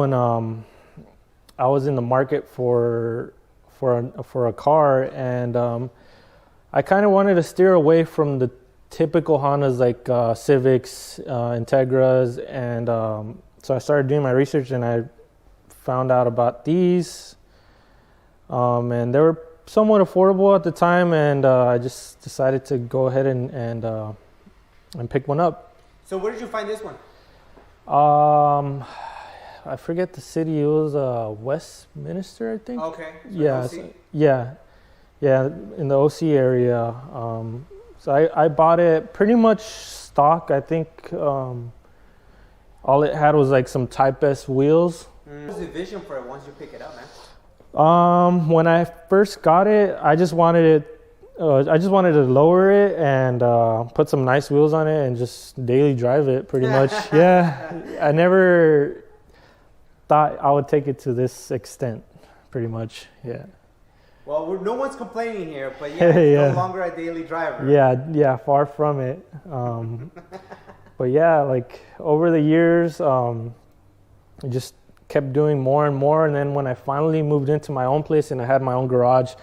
When I was in the market for a car, and I kind of wanted to steer away from the typical Hondas like Civics, Integras, and so I started doing my research, and I found out about these, and they were somewhat affordable at the time, and I just decided to go ahead and pick one up. So where did you find this one? I forget the city. It was Westminster, I think. Okay. So Yeah, OC? yeah, in the OC area. So I bought it pretty much stock. I think all it had was like some Type S wheels. What was the vision for it once you pick it up, man? When I first got it, I just wanted it. I just wanted to lower it and put some nice wheels on it and just daily drive it, pretty much. Yeah, I never thought I would take it to this extent, pretty much. Yeah. Well, no one's complaining here, but yeah, it's no longer a daily driver. Yeah, far from it. But yeah, like over the years, I just kept doing more and more. And then when I finally moved into my own place and I had my own garage,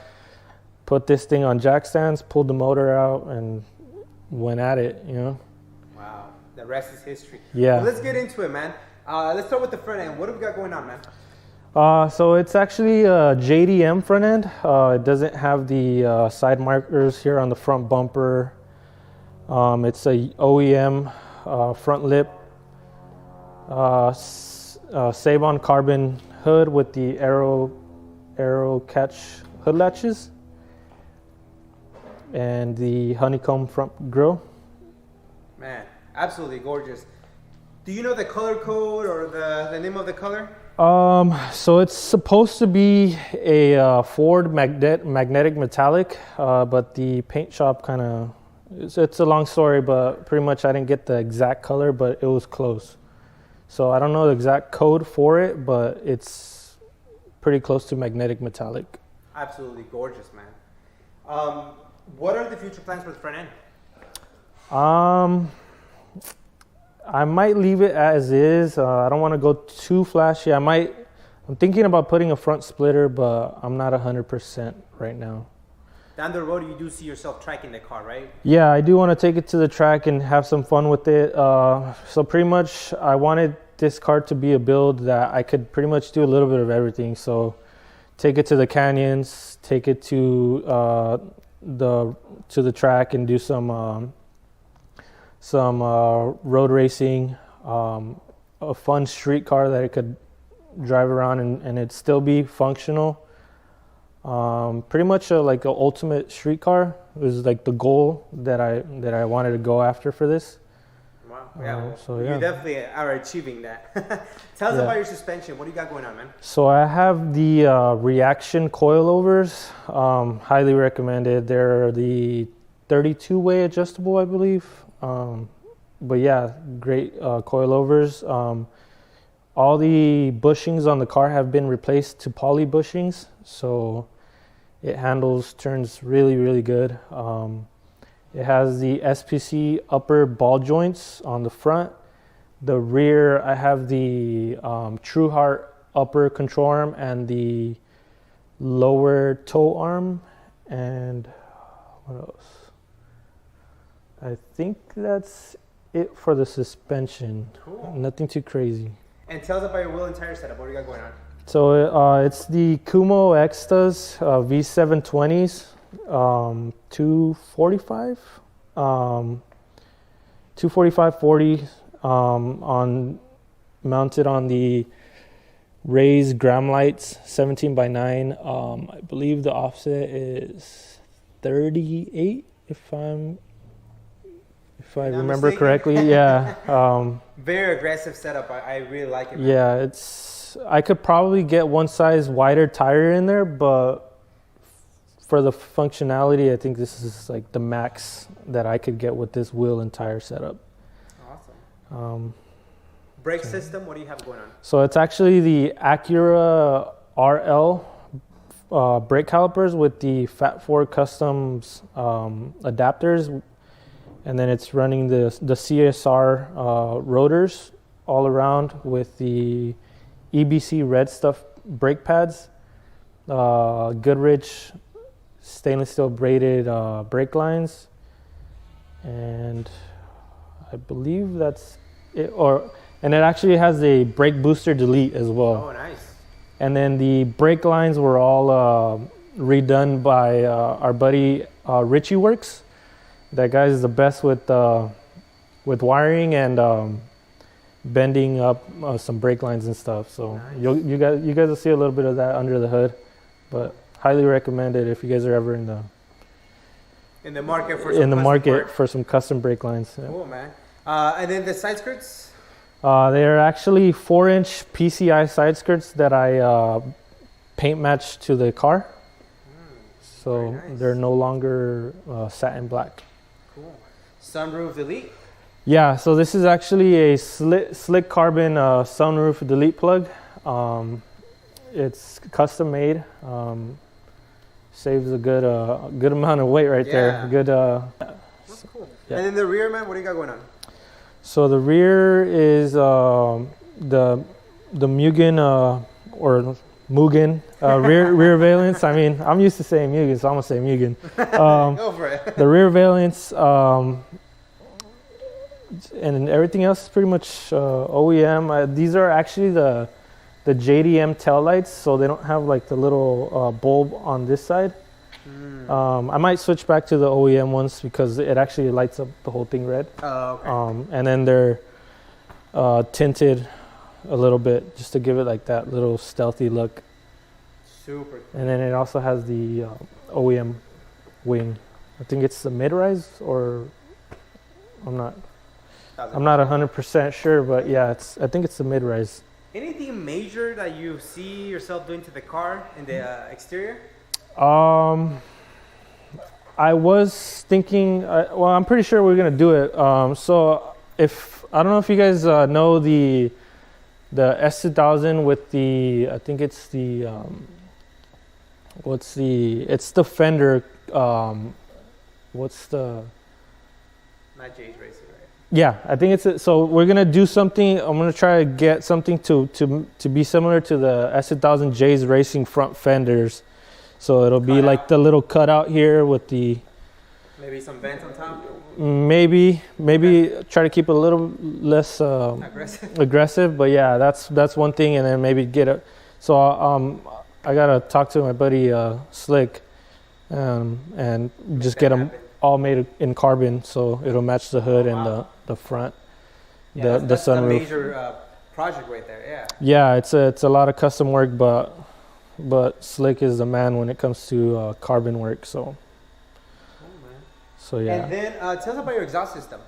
put this thing on jack stands, pulled the motor out, and went at it, you know? Wow, the rest is history. Yeah. Well, let's get into it, man. Let's start with the front end. What do we got going on, man? So it's actually a JDM front end. It doesn't have the side markers here on the front bumper. It's a OEM front lip, Sabon carbon hood with the arrow catch hood latches, and the honeycomb front grille. Man, absolutely gorgeous. Do you know the color code or the name of the color? So it's supposed to be a Ford magnetic metallic, but the paint shop kind of, it's a long story, but pretty much I didn't get the exact color, but it was close. So I don't know the exact code for it, but it's pretty close to magnetic metallic. Absolutely gorgeous, man. What are the future plans for the front end? I might leave it as is. I don't want to go too flashy. I'm thinking about putting a front splitter, but I'm not 100% right now. Down the road, you do see yourself tracking the car, right? Yeah, I do want to take it to the track and have some fun with it. So pretty much I wanted this car to be a build that I could pretty much do a little bit of everything. So take it to the canyons, take it to the track and do some road racing, a fun street car that I could drive around and it'd still be functional. Pretty much like an ultimate street car was like the goal that I wanted to go after for this. Wow. Yeah. So yeah, you definitely are achieving that. Tell us about your suspension. What do you got going on, man? So I have the reaction coilovers. Highly recommended. They're the 32-way adjustable, I believe. But yeah, great coilovers. All the bushings on the car have been replaced to poly bushings, so it turns really, really good. It has the SPC upper ball joints on the front. The rear, I have the True Heart upper control arm and the lower toe arm. And what else? I think that's it for the suspension. Cool. Nothing too crazy. And tell us about your wheel and tire setup. What do you got going on? So it's the Kumo Extas V720s, 245, 245/40 mounted on the raised gram lights, 17x9. I believe the offset is 38, if I remember correctly. Yeah. Very aggressive setup. I really like it, man. Yeah, I could probably get one size wider tire in there, but for the functionality, I think this is like the max that I could get with this wheel and tire setup. Awesome. Brake system, what do you have going on? So it's actually the Acura RL brake calipers with the Fat Four Customs adapters. And then it's running the CSR rotors all around with the EBC red stuff brake pads, Goodrich stainless steel braided brake lines, and I believe that's it. And it actually has a brake booster delete as well. Oh, nice. And then the brake lines were all redone by our buddy Richie Works. That guy is the best with wiring and bending up some brake lines and stuff. So nice. you guys will see a little bit of that under the hood, but highly recommend it if you guys are ever in the market for some custom brake lines. Yeah. Cool, man. And then the side skirts. They're actually 4-inch Pci side skirts that I paint matched to the car. So nice. they're no longer satin black. Cool. Sunroof delete. Yeah, so this is actually a slick carbon sunroof delete plug. It's custom made. Saves a good amount of weight right there. Good. That's cool. Yeah. And then the rear, man, what do you got going on? So the rear is the Mugen or Mugen rear valence. I mean, I'm used to saying Mugen, so I'm gonna say Mugen. Go for it. The rear valence, and everything else is pretty much OEM. These are actually the JDM tail lights, so they don't have like the little bulb on this side. I might switch back to the OEM ones because it actually lights up the whole thing red. Oh, okay. And then they're tinted a little bit just to give it like that little stealthy look. Super cool. And then it also has the OEM wing. I think it's the mid-rise, or I'm not 100% sure, but yeah, I think it's the mid-rise. Anything major that you see yourself doing to the car in the exterior? I was thinking, well, I'm pretty sure we're gonna do it. So I don't know if you guys know the S2000 with the, I think it's the it's the fender. What's the? Not Jay's Racing, right? Yeah, I think it's so we're gonna do something. I'm gonna try to get something to be similar to the S2000 Jay's Racing front fenders. So it'll be like the little cutout here with the. Maybe some vents on top. Maybe try to keep it a little less aggressive. But yeah, that's one thing, and then maybe get it. So I gotta talk to my buddy Slick, and just get them all made in carbon, so it'll match the hood and the front, the sunroof. That's a major project right there. Yeah. Yeah, it's a lot of custom work, but Slick is the man when it comes to carbon work. So yeah. And then tell us about your exhaust system.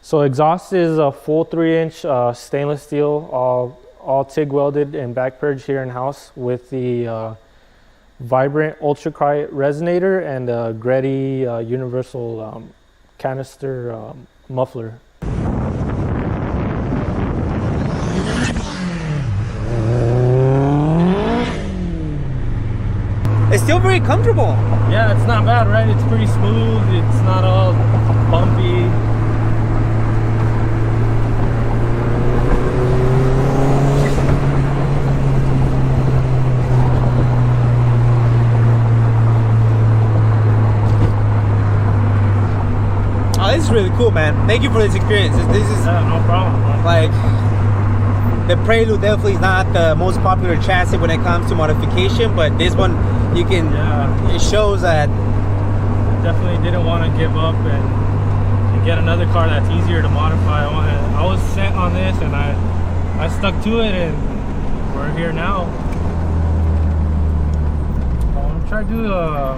So exhaust is a full 3-inch stainless steel, all TIG welded and back purged here in house with the Vibrant ultra quiet resonator and a Greddy universal canister muffler. It's still very comfortable. Yeah, it's not bad, right? It's pretty smooth. It's not all bumpy. Oh, this is really cool, man. Thank you for this experience. This is no problem, man. Like, the Prelude definitely is not the most popular chassis when it comes to modification, but this one, you can, it shows that. Definitely didn't want to give up and get another car that's easier to modify. I was set on this, and I stuck to it, and we're here now. I'm trying to do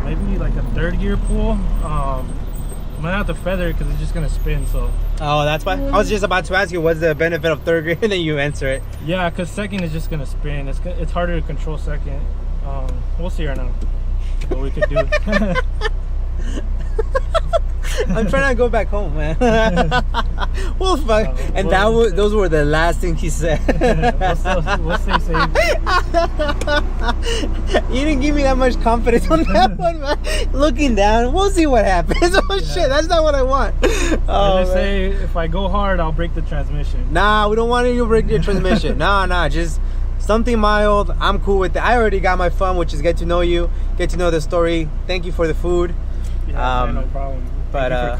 maybe like a third gear pull. I'm gonna have to feather it because it's just gonna spin. So. Oh, that's why. I was just about to ask you what's the benefit of third gear, and then you answer it. Yeah, because second is just gonna spin. It's harder to control second. We'll see right now what we could do. I'm trying to go back home, man. Well, fuck. And those were the last things he said. We'll stay safe. You didn't give me that much confidence on that one, man. Looking down, we'll see what happens. Oh, shit, that's not what I want. Oh, just say if I go hard, I'll break the transmission. Nah, we don't want you to break your transmission. Nah, just something mild. I'm cool with it. I already got my fun, which is get to know you, get to know the story. Thank you for the food. Yeah, no problem. But Thank you for coming.